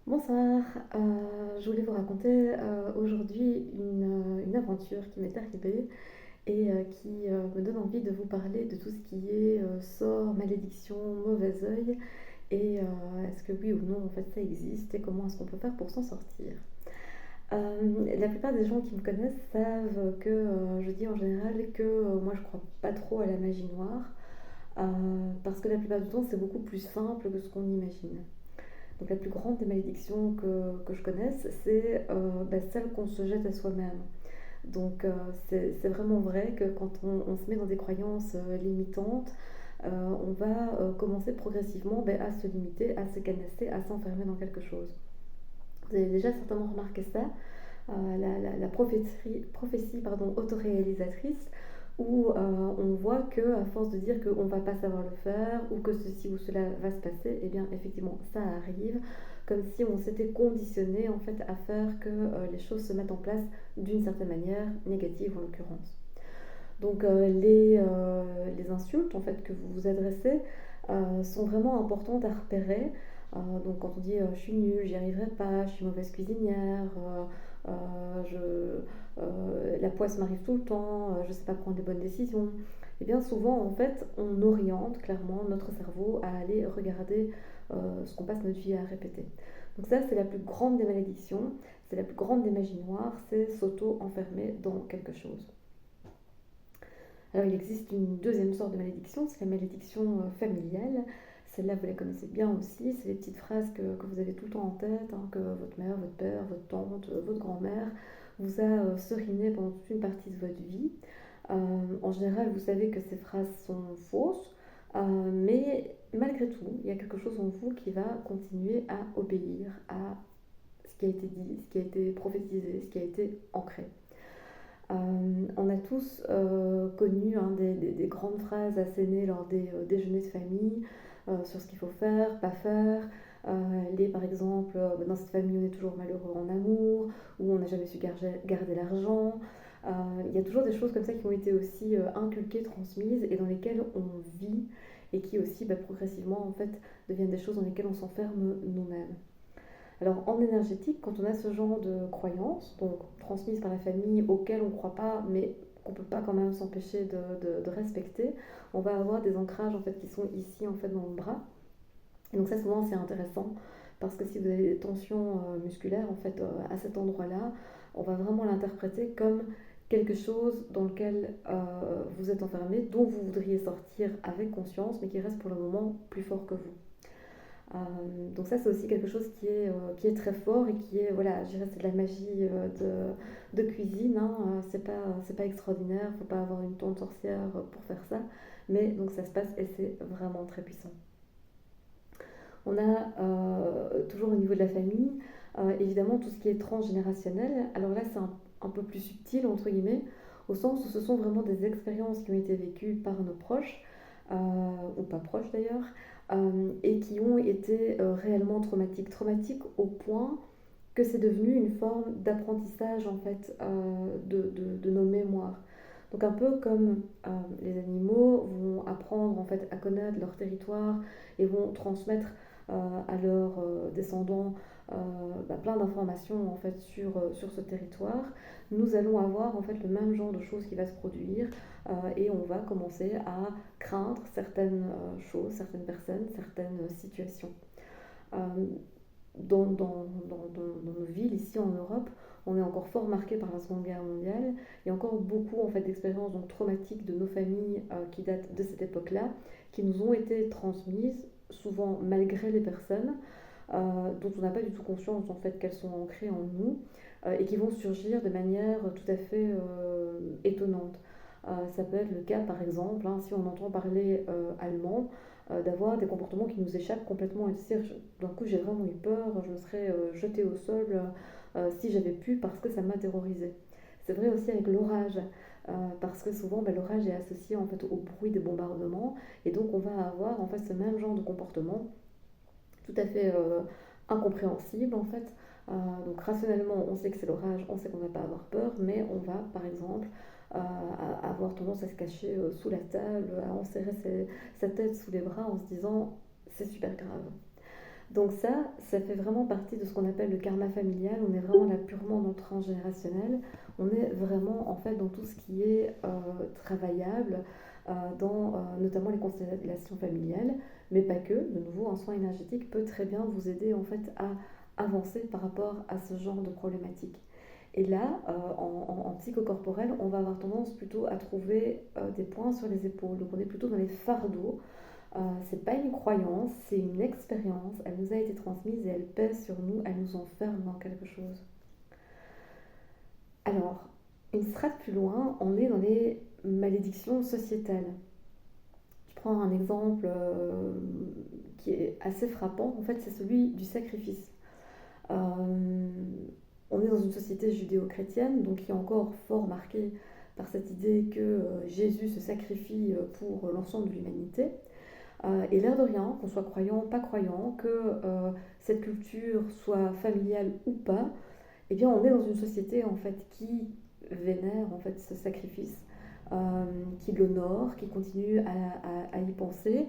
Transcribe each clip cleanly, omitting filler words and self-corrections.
Bonsoir, je voulais vous raconter aujourd'hui une aventure qui m'est arrivée et qui me donne envie de vous parler de tout ce qui est sort, malédiction, mauvais œil et est-ce que oui ou non en fait ça existe et comment est-ce qu'on peut faire pour s'en sortir. La plupart des gens qui me connaissent savent que je dis en général que moi je crois pas trop à la magie noire parce que la plupart du temps c'est beaucoup plus simple que ce qu'on imagine. Donc la plus grande des malédictions que je connaisse, c'est celle qu'on se jette à soi-même. Donc c'est vraiment vrai que quand on se met dans des croyances limitantes, on va commencer progressivement à se limiter, à se canasser, à s'enfermer dans quelque chose. Vous avez déjà certainement remarqué ça, la prophétie autoréalisatrice, où on voit que à force de dire qu'on ne va pas savoir le faire ou que ceci ou cela va se passer, et bien effectivement ça arrive, comme si on s'était conditionné en fait à faire que les choses se mettent en place d'une certaine manière, négative en l'occurrence. Donc les insultes en fait que vous vous adressez sont vraiment importantes à repérer. Donc quand on dit je suis nulle, j'y arriverai pas, je suis mauvaise cuisinière, la poisse m'arrive tout le temps, je sais pas prendre les bonnes décisions. Et bien souvent en fait on oriente clairement notre cerveau à aller regarder ce qu'on passe notre vie à répéter. Donc ça c'est la plus grande des malédictions, c'est la plus grande des magies noires, c'est s'auto-enfermer dans quelque chose. Alors il existe une deuxième sorte de malédiction, c'est la malédiction familiale. Celle-là, vous la connaissez bien aussi, c'est les petites phrases que vous avez tout le temps en tête, hein, que votre mère, votre père, votre tante, votre grand-mère vous a seriné pendant toute une partie de votre vie. En général, vous savez que ces phrases sont fausses, mais malgré tout, il y a quelque chose en vous qui va continuer à obéir à ce qui a été dit, ce qui a été prophétisé, ce qui a été ancré. On a tous connu des grandes phrases assénées lors des déjeuners de famille sur ce qu'il faut faire, pas faire. Par exemple, dans cette famille on est toujours malheureux en amour, ou on n'a jamais su garder l'argent. Il y a toujours des choses comme ça qui ont été aussi inculquées, transmises, et dans lesquelles on vit, et qui aussi progressivement en fait deviennent des choses dans lesquelles on s'enferme nous-mêmes. Alors en énergétique, quand on a ce genre de croyances, donc transmises par la famille, auxquelles on ne croit pas, mais qu'on ne peut pas quand même s'empêcher de respecter, on va avoir des ancrages en fait qui sont ici en fait dans le bras. Et donc ça souvent c'est intéressant parce que si vous avez des tensions musculaires en fait à cet endroit-là, on va vraiment l'interpréter comme quelque chose dans lequel vous êtes enfermé, dont vous voudriez sortir avec conscience, mais qui reste pour le moment plus fort que vous. Donc ça c'est aussi quelque chose qui est très fort et qui est, voilà, je dirais c'est de la magie de cuisine, hein. C'est pas extraordinaire, il ne faut pas avoir une tante sorcière pour faire ça, mais donc ça se passe et c'est vraiment très puissant. On a toujours au niveau de la famille, évidemment tout ce qui est transgénérationnel. Alors là c'est un peu plus subtil entre guillemets, au sens où ce sont vraiment des expériences qui ont été vécues par nos proches, euh, ou pas proches d'ailleurs, et qui ont été réellement traumatiques. Traumatiques au point que c'est devenu une forme d'apprentissage en fait de nos mémoires. Donc un peu comme les animaux vont apprendre en fait à connaître leur territoire et vont transmettre à leurs descendants plein d'informations en fait sur ce territoire, nous allons avoir en fait le même genre de choses qui va se produire et on va commencer à craindre certaines choses, certaines personnes, certaines situations. Euh, dans nos villes, ici en Europe, on est encore fort marqué par la Seconde Guerre mondiale. Il y a encore beaucoup en fait, d'expériences donc, traumatiques de nos familles qui datent de cette époque-là, qui nous ont été transmises, souvent malgré les personnes, dont on n'a pas du tout conscience en fait qu'elles sont ancrées en nous et qui vont surgir de manière tout à fait étonnante. Ça peut être le cas par exemple, hein, si on entend parler allemand, d'avoir des comportements qui nous échappent complètement. Et tu sais, d'un coup j'ai vraiment eu peur, je me serais jetée au sol si j'avais pu parce que ça m'a terrorisée. C'est vrai aussi avec l'orage, parce que souvent l'orage est associé en fait au bruit des bombardements et donc on va avoir en fait ce même genre de comportement tout à fait incompréhensible en fait. Donc rationnellement, on sait que c'est l'orage, on sait qu'on ne va pas avoir peur, mais on va par exemple avoir tendance à se cacher sous la table, à enserrer sa tête sous les bras en se disant c'est super grave. Donc ça fait vraiment partie de ce qu'on appelle le karma familial. On est vraiment là purement dans le transgénérationnel. On est vraiment en fait dans tout ce qui est travaillable, dans notamment les constellations familiales, mais pas que. De nouveau, un soin énergétique peut très bien vous aider en fait à avancer par rapport à ce genre de problématique. Et là, en psychocorporel, on va avoir tendance plutôt à trouver des points sur les épaules. Donc on est plutôt dans les fardeaux. C'est pas une croyance, c'est une expérience. Elle nous a été transmise et elle pèse sur nous, elle nous enferme dans quelque chose. Alors, une strate plus loin, on est dans les malédictions sociétales. Je prends un exemple qui est assez frappant. En fait, c'est celui du sacrifice. Euh, on est dans une société judéo-chrétienne, donc qui est encore fort marquée par cette idée que Jésus se sacrifie pour l'ensemble de l'humanité. Et l'air de rien, qu'on soit croyant, pas croyant, que cette culture soit familiale ou pas, eh bien on est dans une société en fait qui vénère en fait ce sacrifice, qui l'honore, qui continue à y penser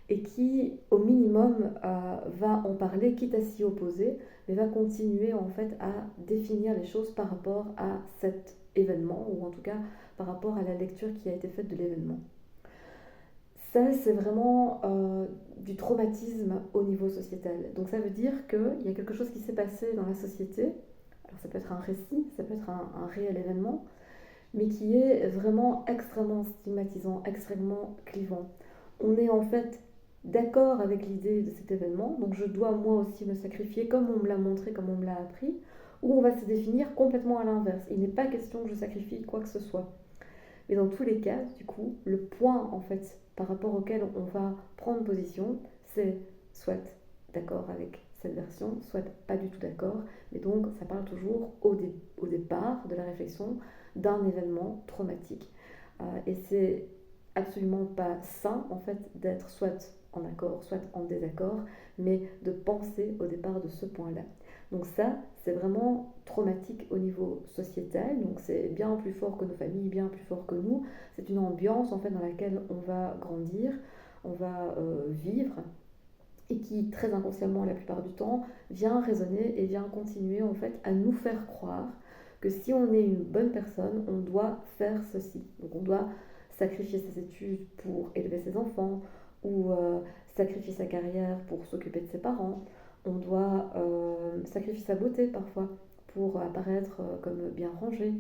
et qui au minimum va en parler, quitte à s'y opposer, mais va continuer en fait à définir les choses par rapport à cet événement ou en tout cas par rapport à la lecture qui a été faite de l'événement. Ça, c'est vraiment du traumatisme au niveau sociétal. Donc ça veut dire qu'il y a quelque chose qui s'est passé dans la société. Alors ça peut être un récit, ça peut être un réel événement, mais qui est vraiment extrêmement stigmatisant, extrêmement clivant. On est en fait d'accord avec l'idée de cet événement, donc je dois moi aussi me sacrifier comme on me l'a montré, comme on me l'a appris, ou on va se définir complètement à l'inverse. Il n'est pas question que je sacrifie quoi que ce soit. Mais dans tous les cas, du coup, le point en fait par rapport auquel on va prendre position, c'est soit d'accord avec cette version, soit pas du tout d'accord. Mais donc, ça parle toujours au départ de la réflexion d'un événement traumatique. Et c'est absolument pas sain en fait d'être soit en accord, soit en désaccord, mais de penser au départ de ce point-là. Donc ça, c'est vraiment traumatique au niveau sociétal, donc c'est bien plus fort que nos familles, bien plus fort que nous. C'est une ambiance en fait dans laquelle on va grandir, on va vivre, et qui très inconsciemment la plupart du temps vient résonner et vient continuer en fait à nous faire croire que si on est une bonne personne, on doit faire ceci. Donc on doit sacrifier ses études pour élever ses enfants ou sacrifier sa carrière pour s'occuper de ses parents. On doit sacrifier sa beauté parfois pour apparaître comme bien rangé.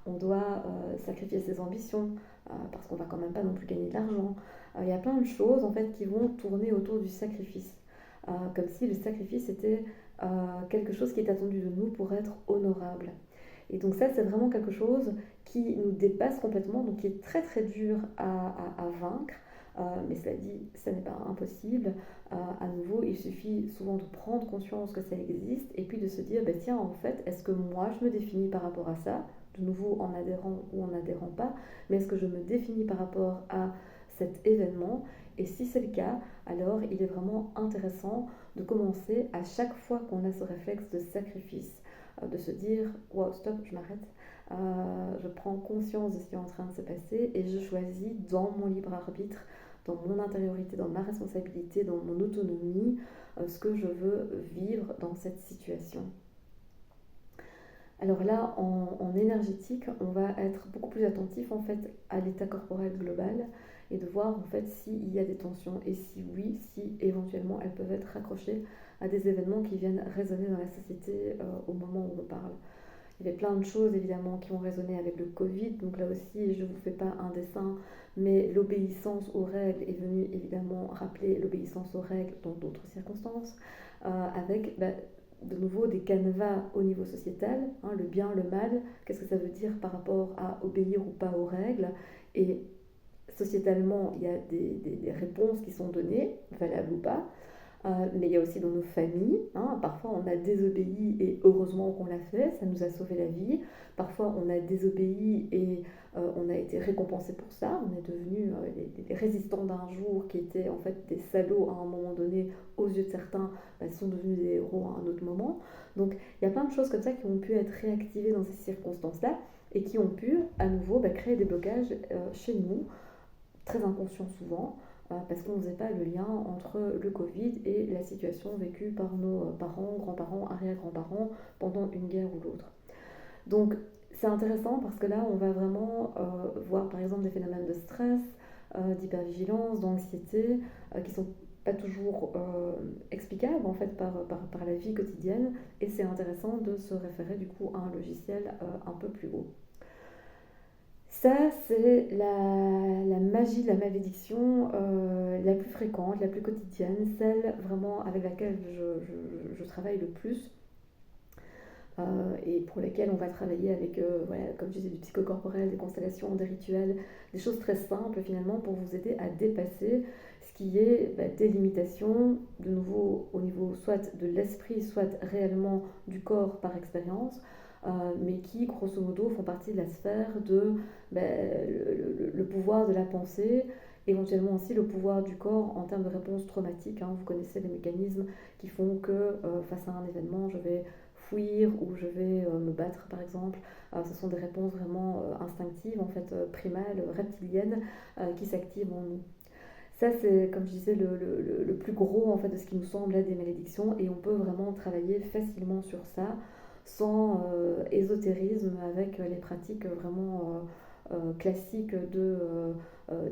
On doit sacrifier ses ambitions parce qu'on va quand même pas non plus gagner de l'argent. Il y a plein de choses en fait qui vont tourner autour du sacrifice, comme si le sacrifice était quelque chose qui est attendu de nous pour être honorable. Et donc ça, c'est vraiment quelque chose qui nous dépasse complètement, donc qui est très très dur à vaincre. Mais cela dit, ça n'est pas impossible. À nouveau, il suffit souvent de prendre conscience que ça existe et puis de se dire, bah, tiens, en fait, est-ce que moi je me définis par rapport à ça, de nouveau en adhérant ou en adhérant pas, mais est-ce que je me définis par rapport à cet événement? Et si c'est le cas, alors il est vraiment intéressant de commencer à chaque fois qu'on a ce réflexe de sacrifice, de se dire wow, stop, je m'arrête, je prends conscience de ce qui est en train de se passer et je choisis dans mon libre arbitre, dans mon intériorité, dans ma responsabilité, dans mon autonomie, ce que je veux vivre dans cette situation. Alors là, en énergétique, on va être beaucoup plus attentif en fait à l'état corporel global et de voir en fait s'il y a des tensions et si oui, si éventuellement elles peuvent être raccrochées à des événements qui viennent résonner dans la société au moment où on parle. Il y avait plein de choses évidemment qui ont résonné avec le Covid, donc là aussi je ne vous fais pas un dessin, mais l'obéissance aux règles est venue évidemment rappeler l'obéissance aux règles dans d'autres circonstances, avec de nouveau des canevas au niveau sociétal, hein, le bien, le mal, qu'est-ce que ça veut dire par rapport à obéir ou pas aux règles, et sociétalement il y a des réponses qui sont données, valables ou pas. Mais il y a aussi dans nos familles, hein, parfois on a désobéi et heureusement qu'on l'a fait, ça nous a sauvé la vie. Parfois on a désobéi et on a été récompensé pour ça, on est devenus les résistants d'un jour qui étaient en fait des salauds à un moment donné aux yeux de certains, sont devenus des héros à un autre moment. Donc il y a plein de choses comme ça qui ont pu être réactivées dans ces circonstances-là et qui ont pu à nouveau créer des blocages chez nous, très inconscients souvent, parce qu'on ne faisait pas le lien entre le Covid et la situation vécue par nos parents, grands-parents, arrière-grands-parents pendant une guerre ou l'autre. Donc c'est intéressant parce que là on va vraiment voir par exemple des phénomènes de stress, d'hypervigilance, d'anxiété qui sont pas toujours explicables en fait par la vie quotidienne, et c'est intéressant de se référer du coup à un logiciel un peu plus haut. Ça, c'est la magie de la malédiction la plus fréquente, la plus quotidienne, celle vraiment avec laquelle je travaille le plus, et pour lesquelles on va travailler avec, voilà, comme je disais, du psychocorporel, des constellations, des rituels, des choses très simples finalement pour vous aider à dépasser ce qui est des limitations, de nouveau au niveau soit de l'esprit, soit réellement du corps par expérience, mais qui grosso modo font partie de la sphère de le pouvoir de la pensée, éventuellement aussi le pouvoir du corps en termes de réponse traumatique. Hein. Vous connaissez les mécanismes qui font que face à un événement, je vais fuir ou je vais me battre par exemple. Ce sont des réponses vraiment instinctives, en fait primales, reptiliennes, qui s'activent en nous. Ça, c'est, comme je disais, le plus gros en fait, de ce qui nous semble être des malédictions, et on peut vraiment travailler facilement sur ça, sans ésotérisme, avec les pratiques vraiment classiques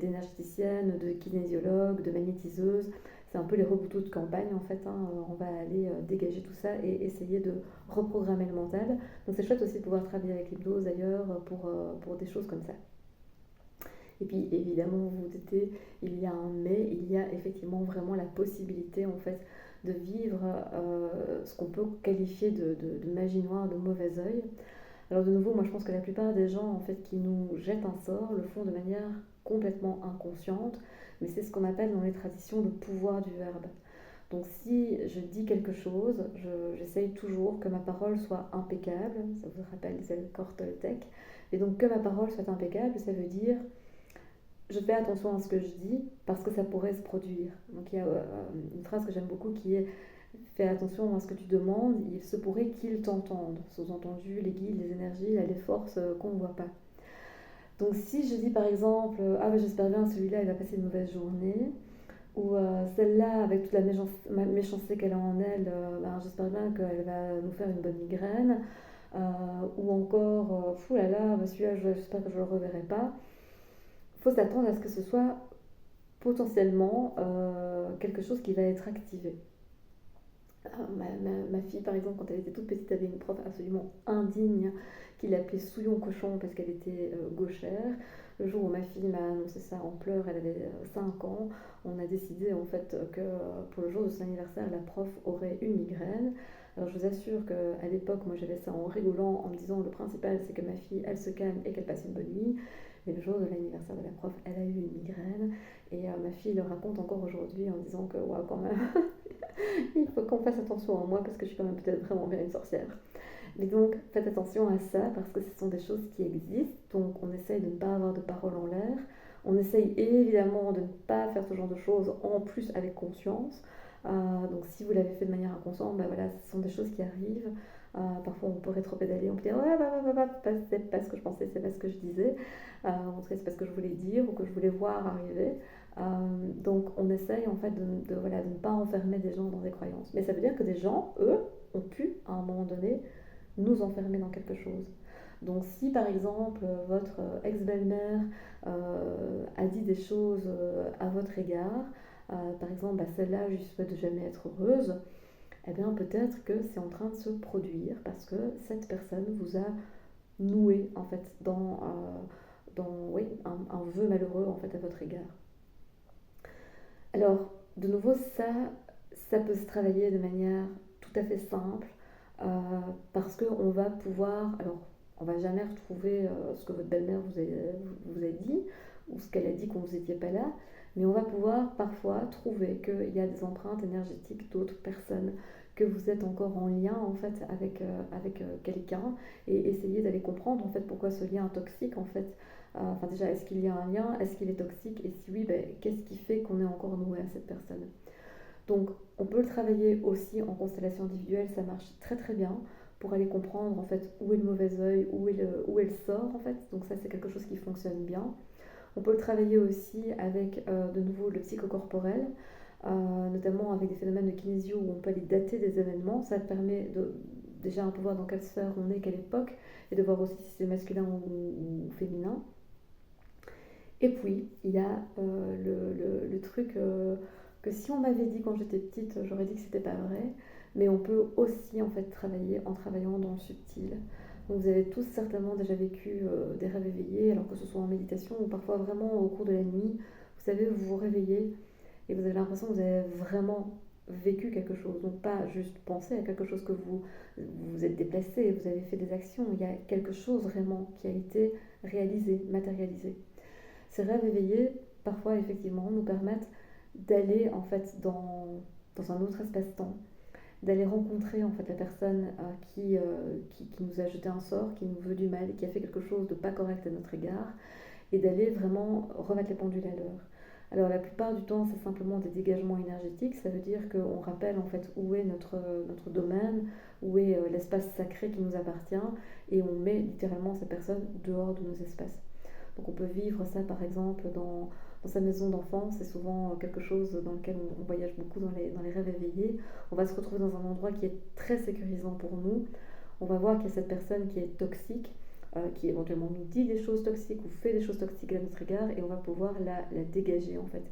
d'énergéticienne, de kinésiologue, de magnétiseuse. C'est un peu les rebouteaux de campagne en fait. Hein. On va aller dégager tout ça et essayer de reprogrammer le mental. Donc c'est chouette aussi de pouvoir travailler avec l'hypnose d'ailleurs pour des choses comme ça. Et puis évidemment, vous vous doutez, il y a un mais, il y a effectivement vraiment la possibilité en fait de vivre ce qu'on peut qualifier de magie noire, de mauvais œil. Alors de nouveau, moi je pense que la plupart des gens en fait qui nous jettent un sort le font de manière complètement inconsciente, mais c'est ce qu'on appelle dans les traditions le pouvoir du verbe. Donc si je dis quelque chose, j'essaye toujours que ma parole soit impeccable, ça vous rappelle les accords Toltec, et donc que ma parole soit impeccable, ça veut dire je fais attention à ce que je dis parce que ça pourrait se produire. Donc il y a une phrase que j'aime beaucoup qui est fais attention à ce que tu demandes, il se pourrait qu'ils t'entendent. Sous-entendu, les guides, les énergies, les forces qu'on ne voit pas. Donc si je dis par exemple ah ben, j'espère bien celui-là il va passer une mauvaise journée, ou celle-là avec toute la méchanceté qu'elle a en elle, ben, j'espère bien qu'elle va nous faire une bonne migraine, ou encore fou là là, celui-là j'espère que je ne le reverrai pas. Il faut s'attendre à ce que ce soit potentiellement quelque chose qui va être activé. Ma fille, par exemple, quand elle était toute petite, avait une prof absolument indigne qui l'appelait Souillon Cochon parce qu'elle était gauchère. Le jour où ma fille m'a annoncé ça en pleurs, elle avait 5 ans, on a décidé en fait que pour le jour de son anniversaire, la prof aurait une migraine. Alors je vous assure qu'à l'époque, moi j'avais ça en rigolant, en me disant le principal c'est que ma fille, elle se calme et qu'elle passe une bonne nuit. Mais le jour de l'anniversaire de la prof, elle a eu une migraine. Et ma fille le raconte encore aujourd'hui en disant que, waouh, quand même, il faut qu'on fasse attention à moi parce que je suis quand même peut-être vraiment bien une sorcière. Mais donc, faites attention à ça parce que ce sont des choses qui existent. Donc, on essaye de ne pas avoir de paroles en l'air. On essaye évidemment de ne pas faire ce genre de choses en plus avec conscience. Donc, si vous l'avez fait de manière inconsciente, ben voilà, ce sont des choses qui arrivent. Parfois, on peut rétro-pédaler, on peut dire ouais, c'est pas ce que je pensais, c'est pas ce que je disais. En tout cas, c'est pas ce que je voulais dire ou que je voulais voir arriver. Donc, on essaye en fait voilà, de ne pas enfermer des gens dans des croyances. Mais ça veut dire que des gens, eux, ont pu à un moment donné nous enfermer dans quelque chose. Donc si par exemple votre ex-belle-mère a dit des choses à votre égard, par exemple bah, celle-là je souhaite de jamais être heureuse, eh bien peut-être que c'est en train de se produire parce que cette personne vous a noué en fait dans oui, un vœu malheureux en fait à votre égard. Alors de nouveau ça peut se travailler de manière tout à fait simple. Parce qu'on va pouvoir, alors on va jamais retrouver ce que votre belle-mère vous a dit ou ce qu'elle a dit quand vous n'étiez pas là, mais on va pouvoir parfois trouver qu'il y a des empreintes énergétiques d'autres personnes, que vous êtes encore en lien en fait avec quelqu'un, et essayer d'aller comprendre en fait pourquoi ce lien est toxique en fait. Enfin déjà, est-ce qu'il y a un lien, est-ce qu'il est toxique, et si oui, ben, qu'est-ce qui fait qu'on est encore noué à cette personne. Donc on peut le travailler aussi en constellation individuelle, ça marche très très bien pour aller comprendre en fait où est le mauvais œil, où est le sort en fait. Donc ça c'est quelque chose qui fonctionne bien. On peut le travailler aussi avec de nouveau le psychocorporel, notamment avec des phénomènes de kinésio où on peut aller dater des événements. Ça te permet de déjà un peu voir dans quelle sphère on est, quelle époque, et de voir aussi si c'est masculin ou féminin. Et puis, il y a le truc que si on m'avait dit quand j'étais petite, j'aurais dit que c'était pas vrai, mais on peut aussi en fait travailler en travaillant dans le subtil. Donc vous avez tous certainement déjà vécu des rêves éveillés, alors que ce soit en méditation ou parfois vraiment au cours de la nuit. Vous savez, vous vous réveillez et vous avez l'impression que vous avez vraiment vécu quelque chose. Donc pas juste penser à quelque chose que vous êtes déplacé, vous avez fait des actions. Il y a quelque chose vraiment qui a été réalisé, matérialisé. Ces rêves éveillés, parfois effectivement, nous permettent d'aller en fait dans un autre espace-temps, d'aller rencontrer en fait la personne qui nous a jeté un sort, qui nous veut du mal, qui a fait quelque chose de pas correct à notre égard, et d'aller vraiment remettre les pendules à l'heure. Alors la plupart du temps, c'est simplement des dégagements énergétiques, ça veut dire qu'on rappelle en fait où est notre domaine, où est l'espace sacré qui nous appartient, et on met littéralement ces personnes dehors de nos espaces. Donc on peut vivre ça par exemple dans sa maison d'enfance, c'est souvent quelque chose dans lequel on voyage beaucoup dans les rêves éveillés. On va se retrouver dans un endroit qui est très sécurisant pour nous. On va voir qu'il y a cette personne qui est toxique, qui éventuellement nous dit des choses toxiques ou fait des choses toxiques à notre égard, et on va pouvoir la dégager en fait.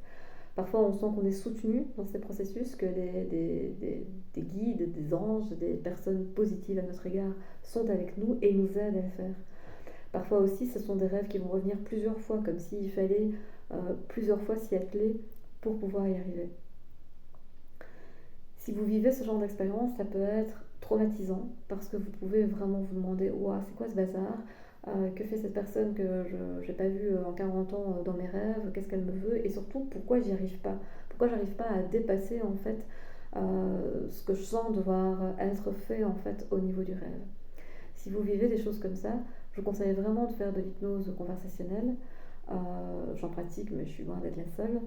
Parfois on sent qu'on est soutenu dans ces processus, que des guides, des anges, des personnes positives à notre égard sont avec nous et nous aident à le faire. Parfois aussi, ce sont des rêves qui vont revenir plusieurs fois, comme s'il fallait plusieurs fois s'y atteler pour pouvoir y arriver. Si vous vivez ce genre d'expérience, ça peut être traumatisant parce que vous pouvez vraiment vous demander ouah, c'est quoi ce bazar, que fait cette personne que je n'ai pas vue en 40 ans dans mes rêves, qu'est-ce qu'elle me veut, et surtout pourquoi j'y arrive pas. Pourquoi j'arrive pas à dépasser en fait ce que je sens devoir être fait en fait au niveau du rêve. Si vous vivez des choses comme ça, je vous conseille vraiment de faire de l'hypnose conversationnelle. J'en pratique, mais je suis loin d'être la seule.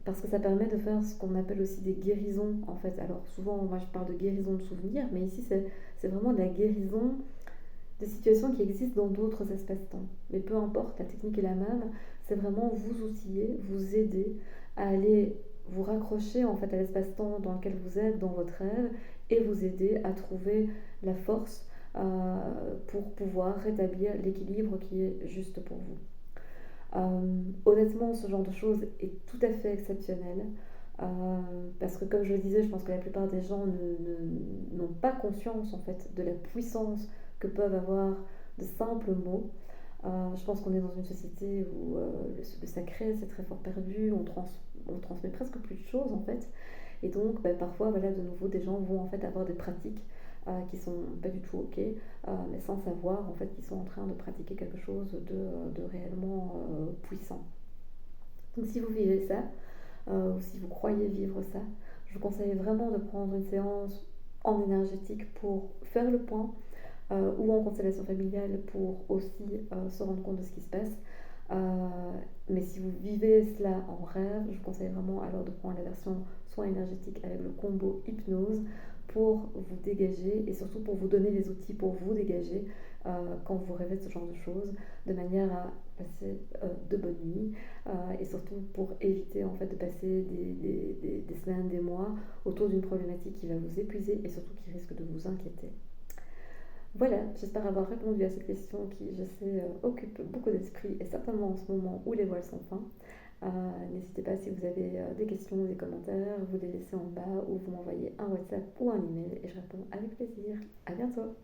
Parce que ça permet de faire ce qu'on appelle aussi des guérisons, en fait. Alors, souvent, moi, je parle de guérison de souvenirs, mais ici, c'est vraiment de la guérison de situations qui existent dans d'autres espaces-temps. Mais peu importe, la technique est la même. C'est vraiment vous outiller, vous aider à aller vous raccrocher en fait à l'espace-temps dans lequel vous êtes, dans votre rêve, et vous aider à trouver la force pour pouvoir rétablir l'équilibre qui est juste pour vous. Honnêtement, ce genre de choses est tout à fait exceptionnel. Parce que comme je le disais, je pense que la plupart des gens n'ont pas conscience en fait de la puissance que peuvent avoir de simples mots. Je pense qu'on est dans une société où le sacré c'est très fort perdu, on transmet presque plus de choses en fait. Et donc parfois voilà, de nouveau des gens vont en fait avoir des pratiques qui sont pas du tout ok, mais sans savoir en fait qu'ils sont en train de pratiquer quelque chose de réellement puissant. Donc si vous vivez ça, ou si vous croyez vivre ça, je vous conseille vraiment de prendre une séance en énergétique pour faire le point, ou en constellation familiale pour aussi se rendre compte de ce qui se passe. Mais si vous vivez cela en rêve, je vous conseille vraiment alors de prendre la version soin énergétique avec le combo hypnose pour vous dégager et surtout pour vous donner les outils pour vous dégager quand vous rêvez de ce genre de choses, de manière à passer de bonnes nuits, et surtout pour éviter en fait de passer des semaines, des mois autour d'une problématique qui va vous épuiser et surtout qui risque de vous inquiéter. Voilà, j'espère avoir répondu à cette question qui, je sais, occupe beaucoup d'esprit et certainement en ce moment où les voiles sont fins. N'hésitez pas si vous avez des questions ou des commentaires, vous les laissez en bas ou vous m'envoyez un WhatsApp ou un email et je réponds avec plaisir. À bientôt!